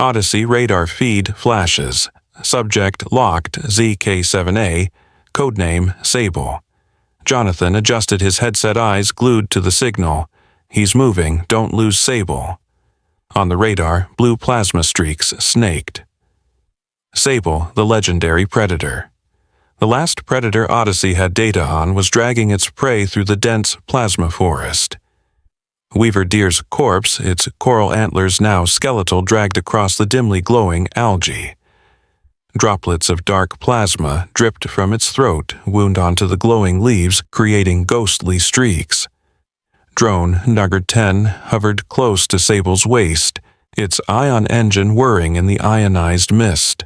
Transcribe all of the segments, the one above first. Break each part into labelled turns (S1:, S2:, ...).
S1: Odyssey radar feed flashes. Subject locked ZK7A, codename Sable. Jonathan adjusted his headset eyes glued to the signal. He's moving, don't lose Sable. On the radar, blue plasma streaks snaked. Sable, the legendary predator. The last predator Odyssey had data on was dragging its prey through the dense plasma forest. Weaver deer's corpse, its coral antlers now skeletal, dragged across the dimly glowing algae. Droplets of dark plasma dripped from its throat, wound onto the glowing leaves, creating ghostly streaks. Drone Nugget 10 hovered close to Sable's waist, its ion engine whirring in the ionized mist.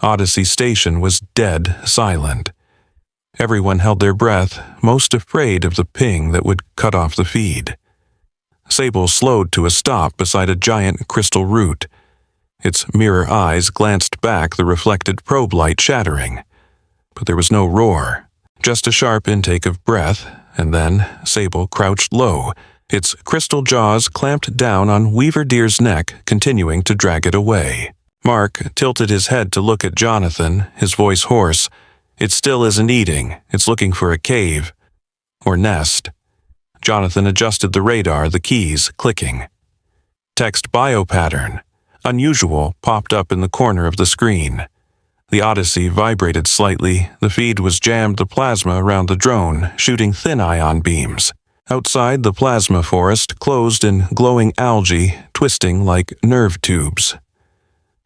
S1: Odyssey Station was dead silent. Everyone held their breath, most afraid of the ping that would cut off the feed. Sable slowed to a stop beside a giant crystal root. Its mirror eyes glanced back, the reflected probe light shattering. But there was no roar, just a sharp intake of breath, and then Sable crouched low, its crystal jaws clamped down on Weaver Deer's neck, continuing to drag it away. Mark tilted his head to look at Jonathan, his voice hoarse. It still isn't eating. It's looking for a cave. Or nest. Jonathan adjusted the radar, the keys clicking. Text bio pattern. Unusual popped up in the corner of the screen. The Odyssey vibrated slightly. The feed was jammed the plasma around the drone, shooting thin ion beams. Outside, the plasma forest closed in glowing algae, twisting like nerve tubes.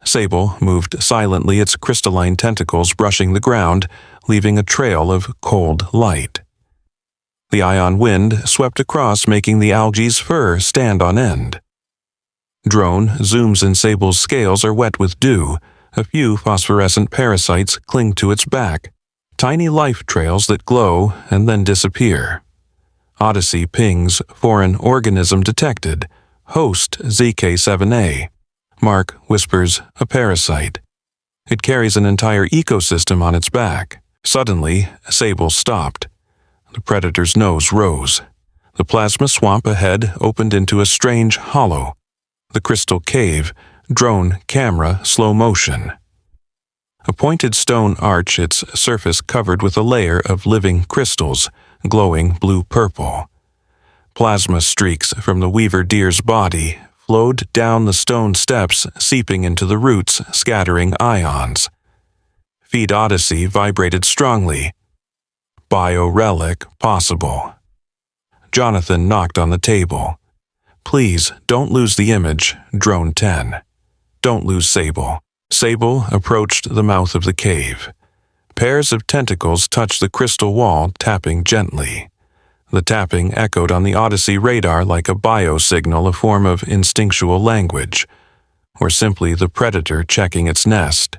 S1: Sable moved silently, its crystalline tentacles brushing the ground, leaving a trail of cold light. The ion wind swept across, making the algae's fur stand on end. Drone zooms in Sable's scales are wet with dew. A few phosphorescent parasites cling to its back, tiny life trails that glow and then disappear. Odyssey pings foreign organism detected, host ZK7A. Mark whispers, a parasite. It carries an entire ecosystem on its back. Suddenly, Sable stopped. The predator's nose rose. The plasma swamp ahead opened into a strange hollow. The crystal cave, drone camera, slow motion. A pointed stone arch, its surface covered with a layer of living crystals, glowing blue-purple. Plasma streaks from the Weaver deer's body flowed down the stone steps, seeping into the roots, scattering ions. Feed Odyssey vibrated strongly. Bio-relic possible. Jonathan knocked on the table. Please, don't lose the image, Drone 10. Don't lose Sable. Sable approached the mouth of the cave. Pairs of tentacles touched the crystal wall, tapping gently. The tapping echoed on the Odyssey radar like a biosignal, a form of instinctual language, or simply the predator checking its nest.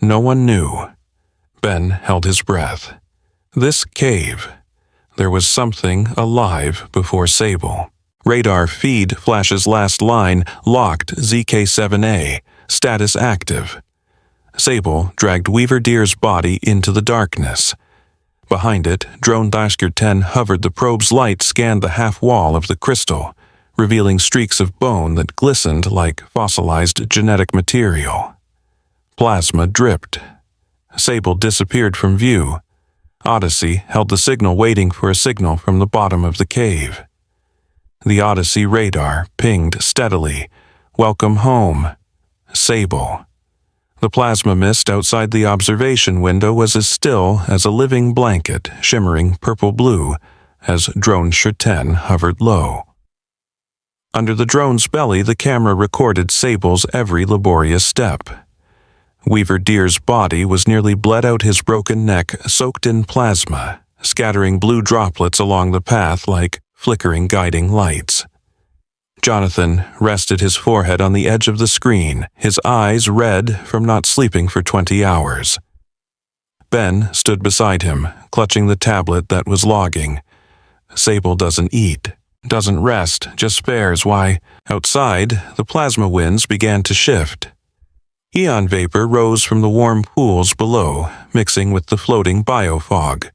S1: No one knew. Ben held his breath. This cave. There was something alive before Sable. Radar feed flashes last line, locked ZK7A, status active. Sable dragged Weaver Deer's body into the darkness. Behind it, Drone Nugget 10 hovered. The probe's light scanned the half-wall of the crystal, revealing streaks of bone that glistened like fossilized genetic material. Plasma dripped. Sable disappeared from view. Odyssey held the signal, waiting for a signal from the bottom of the cave. The Odyssey radar pinged steadily. Welcome home, Sable. The plasma mist outside the observation window was as still as a living blanket, shimmering purple-blue, as Drone Nugget 10 hovered low. Under the drone's belly, the camera recorded Sable's every laborious step. Weaver Deer's body was nearly bled out, his broken neck soaked in plasma, scattering blue droplets along the path like flickering guiding lights. Jonathan rested his forehead on the edge of the screen, his eyes red from not sleeping for 20 hours. Ben stood beside him, clutching the tablet that was logging. Sable doesn't eat, doesn't rest, just spares. Why? Outside, the plasma winds began to shift. Eon vapor rose from the warm pools below, mixing with the floating biofog.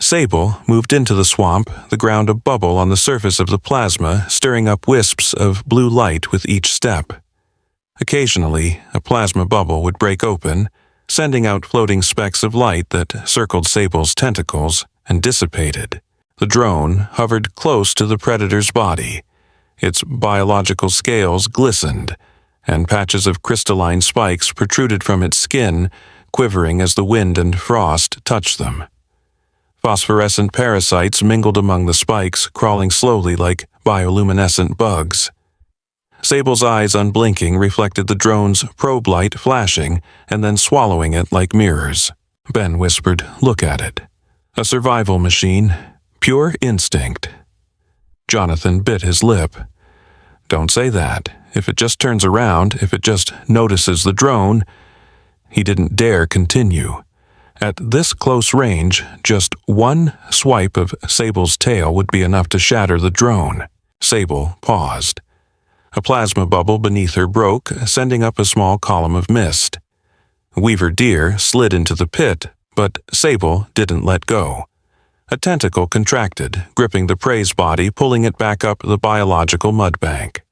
S1: Sable moved into the swamp, the ground a bubble on the surface of the plasma, stirring up wisps of blue light with each step. Occasionally, a plasma bubble would break open, sending out floating specks of light that circled Sable's tentacles and dissipated. The drone hovered close to the predator's body. Its biological scales glistened, and patches of crystalline spikes protruded from its skin, quivering as the wind and frost touched them. Phosphorescent parasites mingled among the spikes, crawling slowly like bioluminescent bugs. Sable's eyes, unblinking, reflected the drone's probe light flashing and then swallowing it like mirrors. Ben whispered, "Look at it. A survival machine. Pure instinct." Jonathan bit his lip. "Don't say that. If it just turns around, if it just notices the drone—" He didn't dare continue. At this close range, just one swipe of Sable's tail would be enough to shatter the drone. Sable paused. A plasma bubble beneath her broke, sending up a small column of mist. Weaver deer slid into the pit, but Sable didn't let go. A tentacle contracted, gripping the prey's body, pulling it back up the biological mud bank.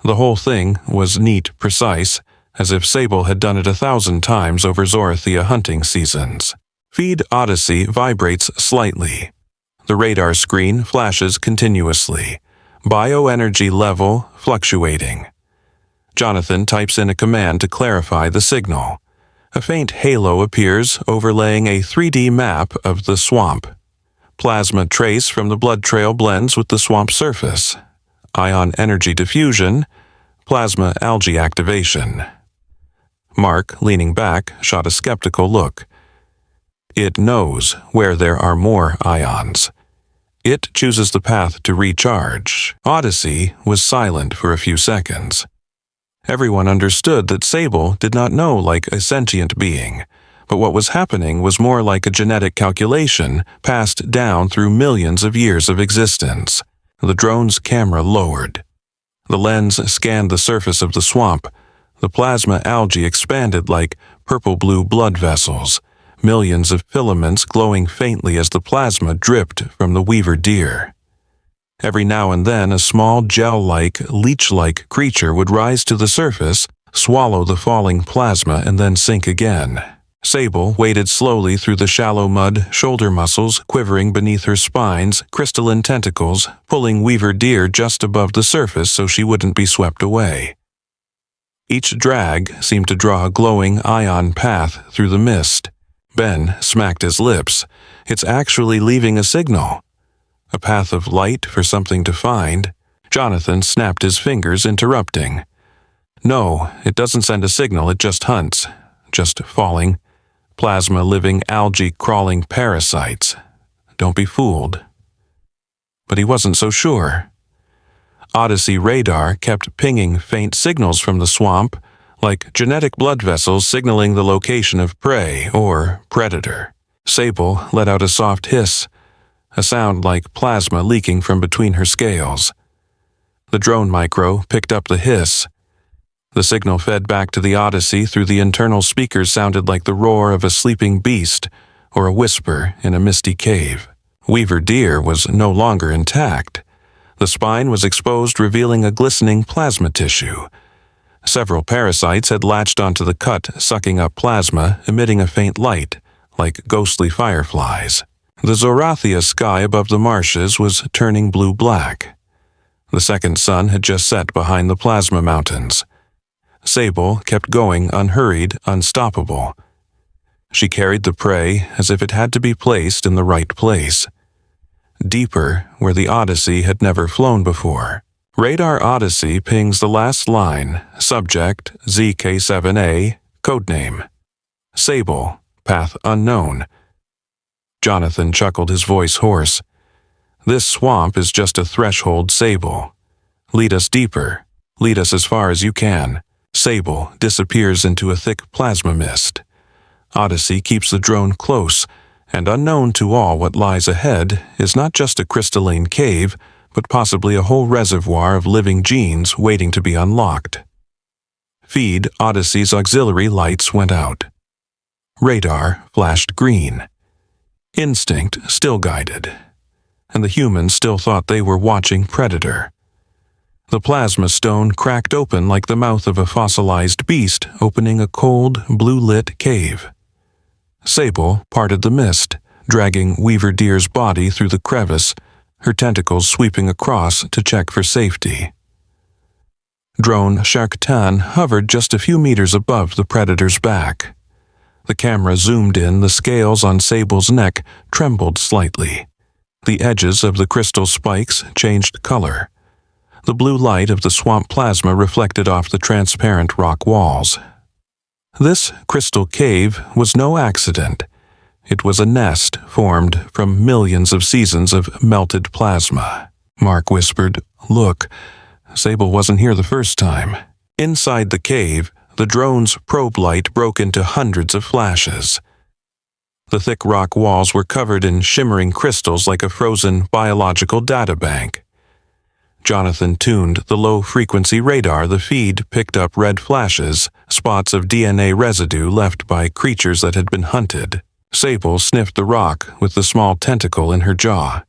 S1: The whole thing was neat, precise, as if Sable had done it 1,000 times over Zorathia hunting seasons. Feed Odyssey vibrates slightly. The radar screen flashes continuously, bioenergy level fluctuating. Jonathan types in a command to clarify the signal. A faint halo appears, overlaying a 3D map of the swamp. Plasma trace from the blood trail blends with the swamp surface. Ion energy diffusion, plasma algae activation. Mark, leaning back, shot a skeptical look. It knows where there are more ions. It chooses the path to recharge. Odyssey was silent for a few seconds. Everyone understood that Sable did not know like a sentient being, but what was happening was more like a genetic calculation passed down through millions of years of existence. The drone's camera lowered. The lens scanned the surface of the swamp. The plasma algae expanded like purple-blue blood vessels, millions of filaments glowing faintly as the plasma dripped from the weaver deer. Every now and then, a small gel-like, leech-like creature would rise to the surface, swallow the falling plasma, and then sink again. Sable waded slowly through the shallow mud, shoulder muscles quivering beneath her spine's crystalline tentacles, pulling weaver deer just above the surface so she wouldn't be swept away. Each drag seemed to draw a glowing ion path through the mist. Ben smacked his lips. It's actually leaving a signal. A path of light for something to find. Jonathan snapped his fingers, interrupting. No, it doesn't send a signal, it just hunts. Just falling. Plasma living algae crawling parasites. Don't be fooled. But he wasn't so sure. Odyssey radar kept pinging faint signals from the swamp, like genetic blood vessels signaling the location of prey or predator. Sable let out a soft hiss, a sound like plasma leaking from between her scales. The drone micro picked up the hiss. The signal fed back to the Odyssey through the internal speakers sounded like the roar of a sleeping beast or a whisper in a misty cave. Weaver deer was no longer intact. The spine was exposed, revealing a glistening plasma tissue. Several parasites had latched onto the cut, sucking up plasma, emitting a faint light, like ghostly fireflies. The Zorathia sky above the marshes was turning blue-black. The second sun had just set behind the plasma mountains. Sable kept going, unhurried, unstoppable. She carried the prey as if it had to be placed in the right place. Deeper, where the Odyssey had never flown before. Radar Odyssey pings the last line, subject ZK7A, codename. Sable, path unknown. Jonathan chuckled, his voice hoarse. This swamp is just a threshold, Sable. Lead us deeper. Lead us as far as you can. Sable disappears into a thick plasma mist. Odyssey keeps the drone close, and unknown to all what lies ahead is not just a crystalline cave, but possibly a whole reservoir of living genes waiting to be unlocked. Feed Odyssey's auxiliary lights went out. Radar flashed green. Instinct still guided, and the humans still thought they were watching Predator. The plasma stone cracked open like the mouth of a fossilized beast opening a cold, blue-lit cave. Sable parted the mist, dragging Weaver Deer's body through the crevice, her tentacles sweeping across to check for safety. Drone Sharktan hovered just a few meters above the predator's back. The camera zoomed in, the scales on Sable's neck trembled slightly. The edges of the crystal spikes changed color. The blue light of the swamp plasma reflected off the transparent rock walls. This crystal cave was no accident. It was a nest formed from millions of seasons of melted plasma. Mark whispered, "Look, Sable wasn't here the first time." Inside the cave, the drone's probe light broke into hundreds of flashes. The thick rock walls were covered in shimmering crystals like a frozen biological databank. Jonathan tuned the low-frequency radar. The feed picked up red flashes, spots of DNA residue left by creatures that had been hunted. Sable sniffed the rock with the small tentacle in her jaw.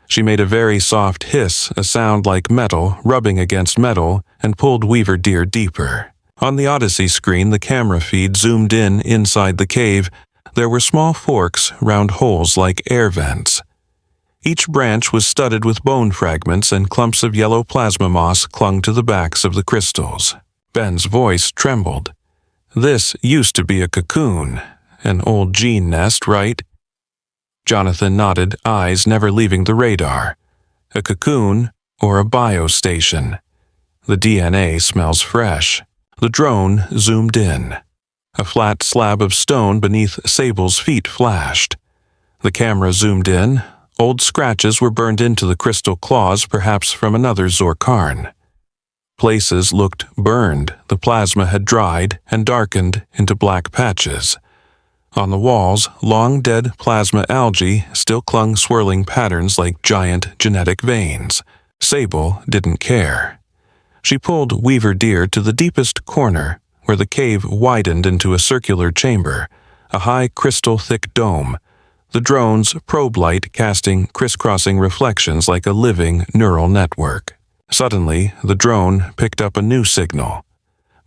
S1: She made a very soft hiss, a sound like metal rubbing against metal, and pulled Weaver Deer deeper. On the Odyssey screen, the camera feed zoomed in inside the cave. There were small forks, round holes like air vents. Each branch was studded with bone fragments, and clumps of yellow plasma moss clung to the backs of the crystals. Ben's voice trembled. "This used to be a cocoon. An old gene nest, right?" Jonathan nodded, eyes never leaving the radar. "A cocoon or a biostation. The DNA smells fresh." The drone zoomed in. A flat slab of stone beneath Sable's feet flashed. The camera zoomed in. Old scratches were burned into the crystal claws, perhaps from another Zorkarn. Places looked burned. The plasma had dried and darkened into black patches. On the walls, long dead plasma algae still clung, swirling patterns like giant genetic veins. Sable didn't care. She pulled Weaver Deer to the deepest corner, where the cave widened into a circular chamber, a high crystal-thick dome, the drone's probe light casting crisscrossing reflections like a living neural network. Suddenly, the drone picked up a new signal.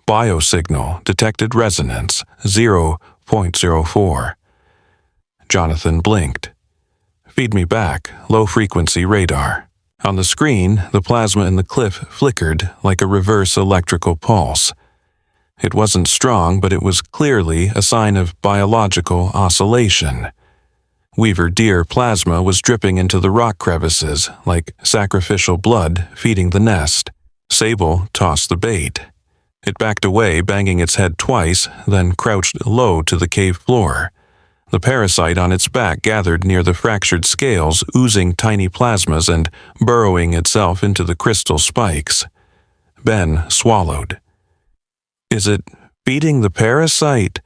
S1: Biosignal detected resonance, 0.04. Jonathan blinked. "Feed me back, low-frequency radar." On the screen, the plasma in the cliff flickered like a reverse electrical pulse. It wasn't strong, but it was clearly a sign of biological oscillation. Weaver Deer plasma was dripping into the rock crevices like sacrificial blood feeding the nest. Sable tossed the bait. It backed away, banging its head twice, then crouched low to the cave floor. The parasite on its back gathered near the fractured scales, oozing tiny plasmas and burrowing itself into the crystal spikes. Ben swallowed. "Is it feeding the parasite?"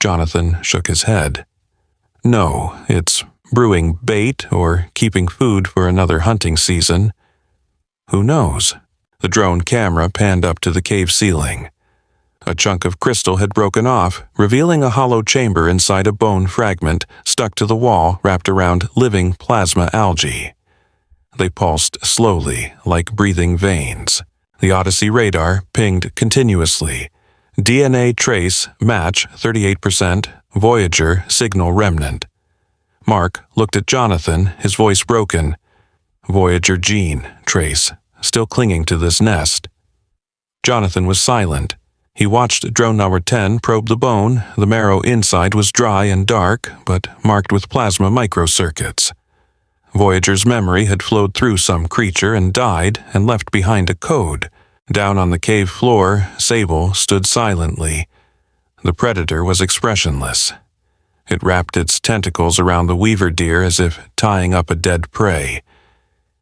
S1: Jonathan shook his head. "No, it's brewing bait or keeping food for another hunting season. Who knows?" The drone camera panned up to the cave ceiling. A chunk of crystal had broken off, revealing a hollow chamber inside a bone fragment stuck to the wall wrapped around living plasma algae. They pulsed slowly, like breathing veins. The Odyssey radar pinged continuously. DNA trace match 38%, Voyager signal remnant. Mark looked at Jonathan, his voice broken. Voyager gene trace, still clinging to this nest. Jonathan was silent. He watched drone number 10 probe the bone. The marrow inside was dry and dark, but marked with plasma microcircuits. Voyager's memory had flowed through some creature and died and left behind a code. Down on the cave floor, Sable stood silently. The predator was expressionless. It wrapped its tentacles around the Weaver Deer as if tying up a dead prey.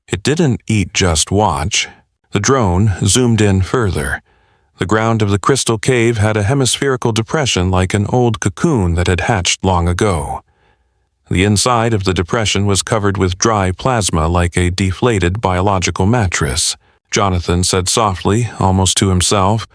S1: It didn't eat, just watch. The drone zoomed in further. The ground of the crystal cave had a hemispherical depression like an old cocoon that had hatched long ago. The inside of the depression was covered with dry plasma like a deflated biological mattress. Jonathan said softly, almost to himself,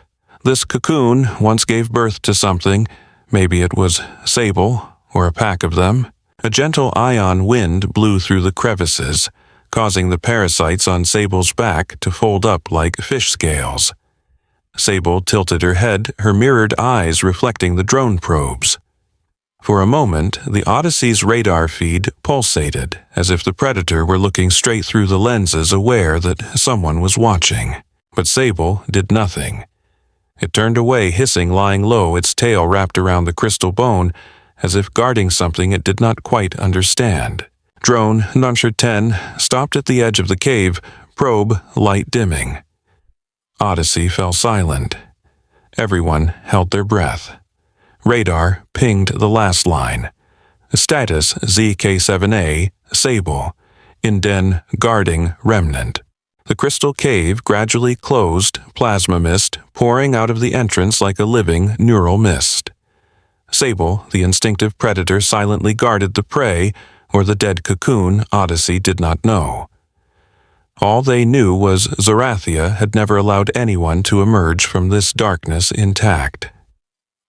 S1: "This cocoon once gave birth to something. Maybe it was Sable, or a pack of them." A gentle ion wind blew through the crevices. causing the parasites on Sable's back to fold up like fish scales. Sable tilted her head, her mirrored eyes reflecting the drone probes. For a moment, the Odyssey's radar feed pulsated, as if the predator were looking straight through the lenses, aware that someone was watching. But Sable did nothing. It turned away, hissing, lying low, its tail wrapped around the crystal bone, as if guarding something it did not quite understand. Drone Nuncher 10 stopped at the edge of the cave, probe light dimming. Odyssey fell silent. Everyone held their breath. Radar pinged the last line. Status ZK7A, Sable. Inden guarding remnant. The crystal cave gradually closed, plasma mist pouring out of the entrance like a living neural mist. Sable, the instinctive predator, silently guarded the prey, or the dead cocoon. Odyssey did not know. All they knew was Zorathia had never allowed anyone to emerge from this darkness intact.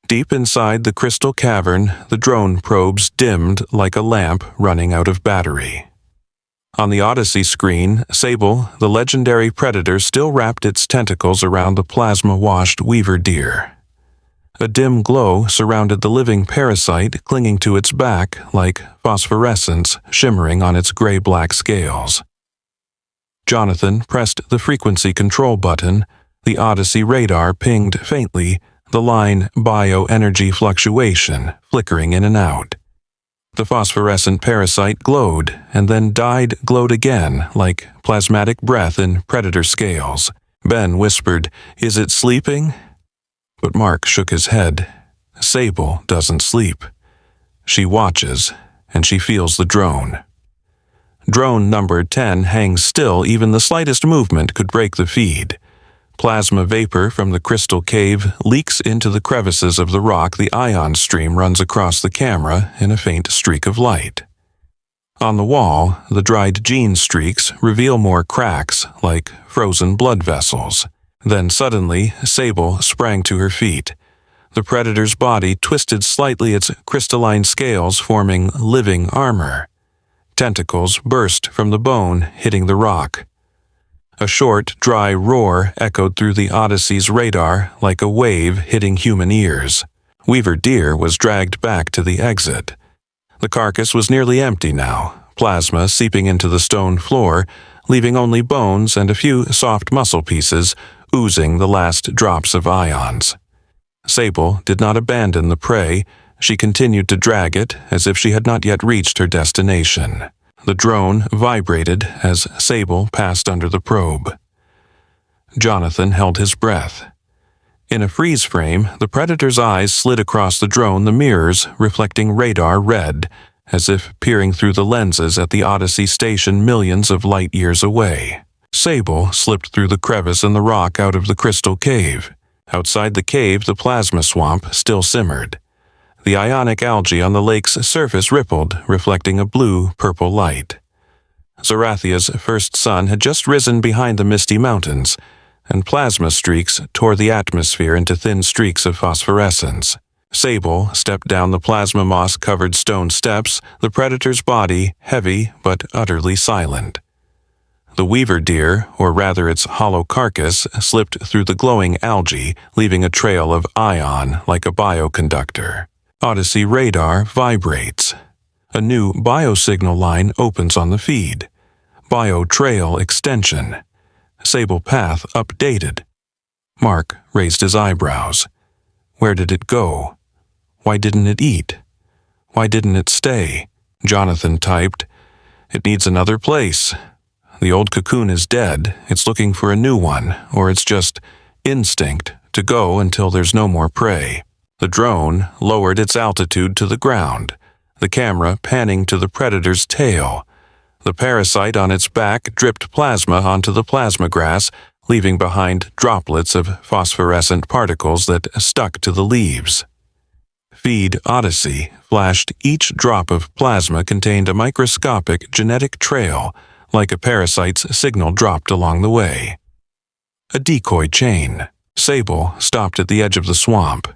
S1: Deep inside the crystal cavern, the drone probes dimmed like a lamp running out of battery. On the Odyssey screen, Sable, the legendary predator, still wrapped its tentacles around the plasma-washed weaver deer. A dim glow surrounded the living parasite, clinging to its back like phosphorescence shimmering on its gray-black scales. Jonathan pressed the frequency control button. The Odyssey radar pinged faintly, the line bioenergy fluctuation flickering in and out. The phosphorescent parasite glowed, and then glowed again, like plasmatic breath in predator scales. Ben whispered, "Is it sleeping?" But Mark shook his head. Sable doesn't sleep. She watches, and she feels the drone. Drone number 10 hangs still. Even the slightest movement could break the feed. Plasma vapor from the crystal cave leaks into the crevices of the rock. The ion stream runs across the camera in a faint streak of light. On the wall, the dried gene streaks reveal more cracks, like frozen blood vessels. Then suddenly, Sable sprang to her feet. The predator's body twisted slightly, its crystalline scales forming living armor. Tentacles burst from the bone, hitting the rock. A short, dry roar echoed through the Odyssey's radar like a wave hitting human ears. Weaver deer was dragged back to the exit. The carcass was nearly empty now, plasma seeping into the stone floor, leaving only bones and a few soft muscle pieces, oozing the last drops of ions. Sable did not abandon the prey. She continued to drag it as if she had not yet reached her destination. The drone vibrated as Sable passed under the probe. Jonathan held his breath. In a freeze frame, the predator's eyes slid across the drone, the mirrors reflecting radar red, as if peering through the lenses at the Odyssey station millions of light years away. Sable slipped through the crevice in the rock out of the crystal cave. Outside the cave, the plasma swamp still simmered. The ionic algae on the lake's surface rippled, reflecting a blue-purple light. Zorathia's first sun had just risen behind the misty mountains, and plasma streaks tore the atmosphere into thin streaks of phosphorescence. Sable stepped down the plasma moss-covered stone steps, the predator's body heavy but utterly silent. The weaver deer, or rather its hollow carcass, slipped through the glowing algae, leaving a trail of ion like a bioconductor. Odyssey radar vibrates. A new biosignal line opens on the feed. Biotrail extension. Sable path updated. Mark raised his eyebrows. Where did it go? Why didn't it eat? Why didn't it stay? Jonathan typed, "It needs another place. The old cocoon is dead. It's looking for a new one, or it's just instinct to go until there's no more prey." The drone lowered its altitude to the ground, the camera panning to the predator's tail. The parasite on its back dripped plasma onto the plasma grass, leaving behind droplets of phosphorescent particles that stuck to the leaves. Feed Odyssey flashed. Each drop of plasma contained a microscopic genetic trail, like a parasite's signal dropped along the way. A decoy chain. Sable stopped at the edge of the swamp.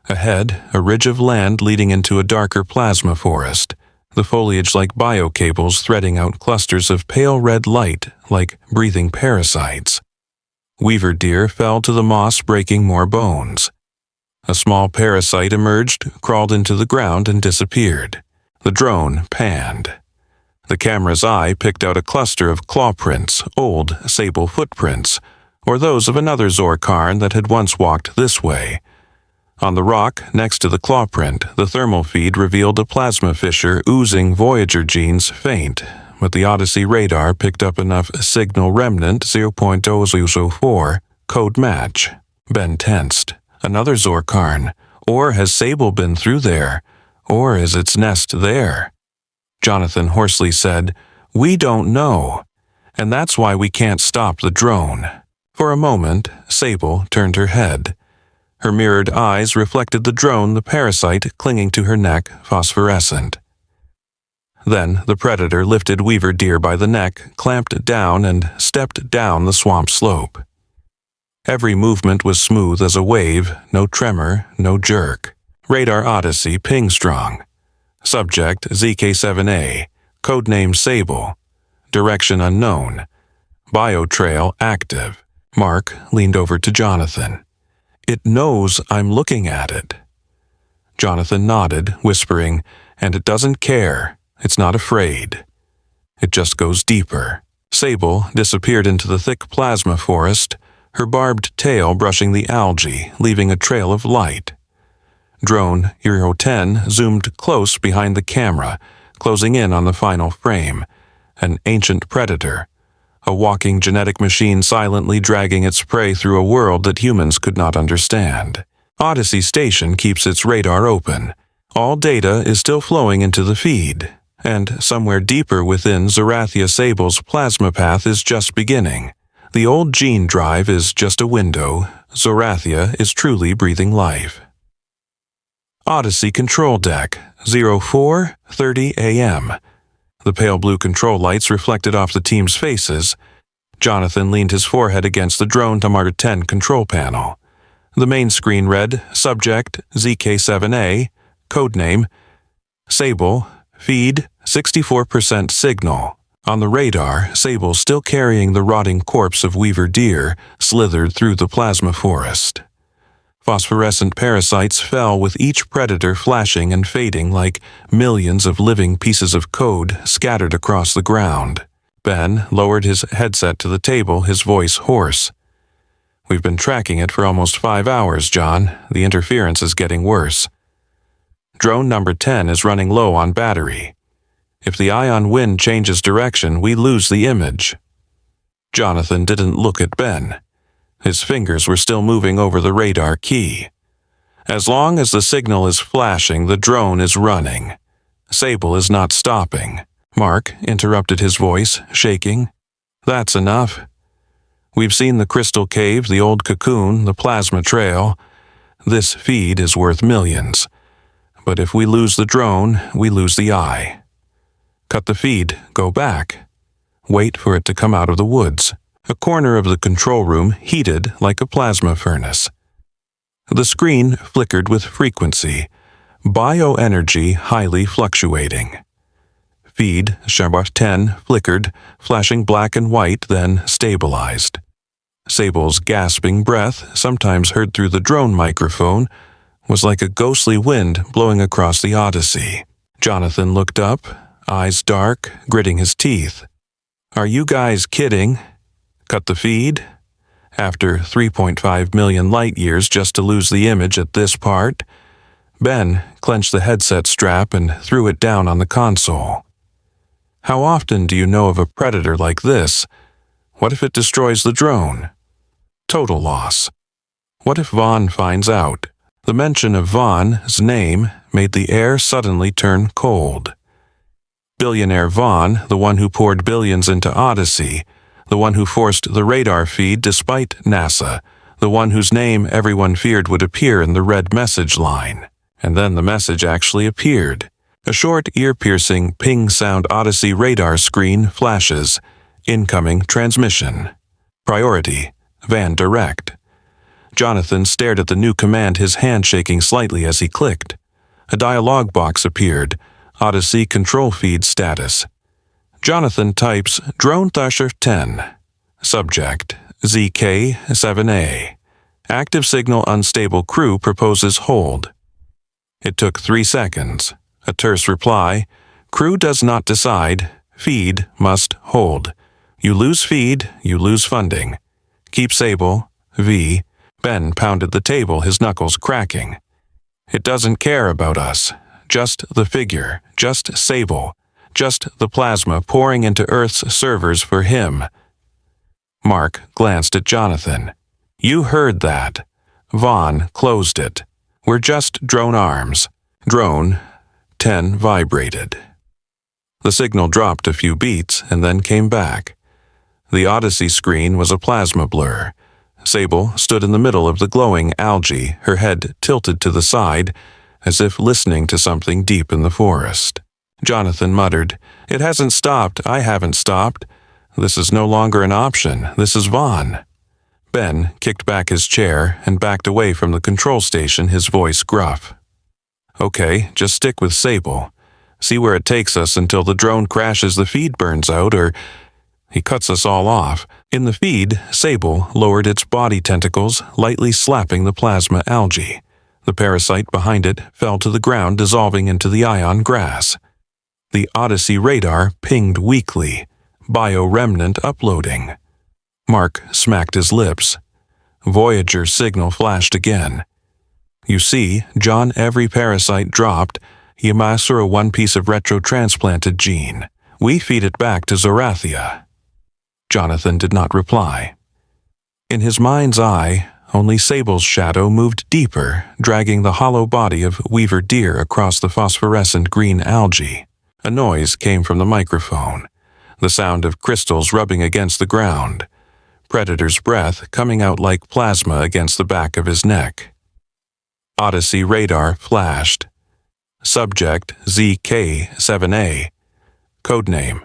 S1: Ahead, a ridge of land leading into a darker plasma forest. the foliage like biocables threading out clusters of pale red light like breathing parasites. Weaver deer fell to the moss, breaking more bones. A small parasite emerged, crawled into the ground, and disappeared. The drone panned. The camera's eye picked out a cluster of claw prints, old sable footprints, or those of another Zorkarn that had once walked this way. On the rock next to the claw print, the thermal feed revealed a plasma fissure oozing Voyager genes faint, but the Odyssey radar picked up enough signal remnant 0.004, code match. Ben tensed. Another Zorkarn. Or has Sable been through there? Or is its nest there? Jonathan hoarsely said, "We don't know. And that's why we can't stop the drone." For a moment, Sable turned her head. Her mirrored eyes reflected the drone, the parasite clinging to her neck, phosphorescent. Then the predator lifted Weaver deer by the neck, clamped down, and stepped down the swamp slope. Every movement was smooth as a wave, no tremor, no jerk. Radar Odyssey ping strong. Subject ZK7A, codename Sable. Direction unknown. Biotrail active. Mark leaned over to Jonathan. "It knows I'm looking at it." Jonathan nodded, whispering, "And it doesn't care. It's not afraid. It just goes deeper." Sable disappeared into the thick plasma forest, her barbed tail brushing the algae, leaving a trail of light. Drone Hero 10 zoomed close behind the camera, closing in on the final frame. An ancient predator. A walking genetic machine silently dragging its prey through a world that humans could not understand. Odyssey Station keeps its radar open. All data is still flowing into the feed, and somewhere deeper within Zorathia Sable's plasma path is just beginning. The old gene drive is just a window. Zorathia is truly breathing life. Odyssey Control Deck, 04:30 a.m. The pale blue control lights reflected off the team's faces. Jonathan leaned his forehead against the drone Tamar 10 control panel. The main screen read, Subject ZK7A, codename Sable, feed 64% signal. On the radar, Sable, still carrying the rotting corpse of Weaver deer, slithered through the plasma forest. Phosphorescent parasites fell with each predator flashing and fading like millions of living pieces of code scattered across the ground. Ben lowered his headset to the table, his voice hoarse. "We've been tracking it for almost 5 hours, John. The interference is getting worse. Drone number 10 is running low on battery. If the ion wind changes direction, we lose the image." Jonathan didn't look at Ben. His fingers were still moving over the radar key. "As long as the signal is flashing, the drone is running. Sable is not stopping." Mark interrupted, his voice shaking. "That's enough. We've seen the crystal cave, the old cocoon, the plasma trail. This feed is worth millions. But if we lose the drone, we lose the eye. Cut the feed, go back. Wait for it to come out of the woods." A corner of the control room heated like a plasma furnace. The screen flickered with frequency, bioenergy highly fluctuating. Feed Shabbat 10 flickered, flashing black and white, then stabilized. Sable's gasping breath, sometimes heard through the drone microphone, was like a ghostly wind blowing across the Odyssey. Jonathan looked up, eyes dark, gritting his teeth. "Are you guys kidding? Cut the feed? After 3.5 million light years just to lose the image at this part?" Ben clenched the headset strap and threw it down on the console. "How often do you know of a predator like this? What if it destroys the drone? Total loss. What if Vaughn finds out?" The mention of Vaughn's name made the air suddenly turn cold. Billionaire Vaughn, the one who poured billions into Odyssey, the one who forced the radar feed despite NASA, the one whose name everyone feared would appear in the red message line. And then the message actually appeared. A short, ear-piercing, ping-sound Odyssey radar screen flashes. Incoming transmission. Priority. Van Direct. Jonathan stared at the new command, his hand shaking slightly as he clicked. A dialog box appeared. Odyssey control feed status. Jonathan types Drone Thusher 10. Subject ZK7A. Active signal unstable crew proposes hold. It took 3 seconds. A terse reply. Crew does not decide. Feed must hold. You lose feed, you lose funding. Keep Sable. V. Ben pounded the table, his knuckles cracking. It doesn't care about us. Just the figure. Just Sable. Just the plasma pouring into Earth's servers for him. Mark glanced at Jonathan. You heard that. Vaughn closed it. We're just drone arms. Drone 10 vibrated. The signal dropped a few beats and then came back. The Odyssey screen was a plasma blur. Sable stood in the middle of the glowing algae, her head tilted to the side, as if listening to something deep in the forest. Jonathan muttered, It hasn't stopped. I haven't stopped. This is no longer an option. This is Vaughn. Ben kicked back his chair and backed away from the control station, his voice gruff. Okay, just stick with Sable. See where it takes us until the drone crashes, the feed burns out, or he cuts us all off. In the feed, Sable lowered its body tentacles, lightly slapping the plasma algae. The parasite behind it fell to the ground, dissolving into the ion grass. The Odyssey radar pinged weakly. Bioremnant uploading. Mark smacked his lips. Voyager signal flashed again. You see, John, every parasite dropped. You master a one piece of retro-transplanted gene. We feed it back to Zorathia. Jonathan did not reply. In his mind's eye, only Sable's shadow moved deeper, dragging the hollow body of Weaver Deer across the phosphorescent green algae. A noise came from the microphone, the sound of crystals rubbing against the ground. Predator's breath coming out like plasma against the back of his neck. Odyssey radar flashed. Subject ZK7A. Codename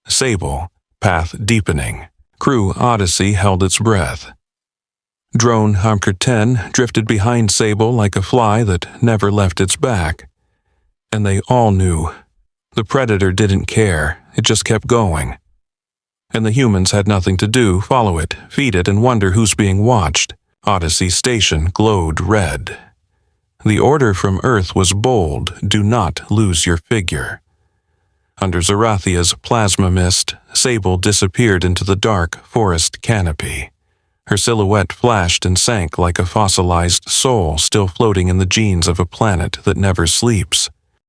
S1: Sable. Path deepening. Crew Odyssey held its breath. Drone Humker 10 drifted behind Sable like a fly that never left its back. And they all knew. The Predator didn't care. It just kept going. And the humans had nothing to do, follow it, feed it, and wonder who's being watched. Odyssey Station glowed red. The order from Earth was bold, do not lose your figure. Under Zorathia's plasma mist, Sable disappeared into the dark forest canopy. Her silhouette flashed and sank like a fossilized soul still floating in the genes of a planet that never sleeps.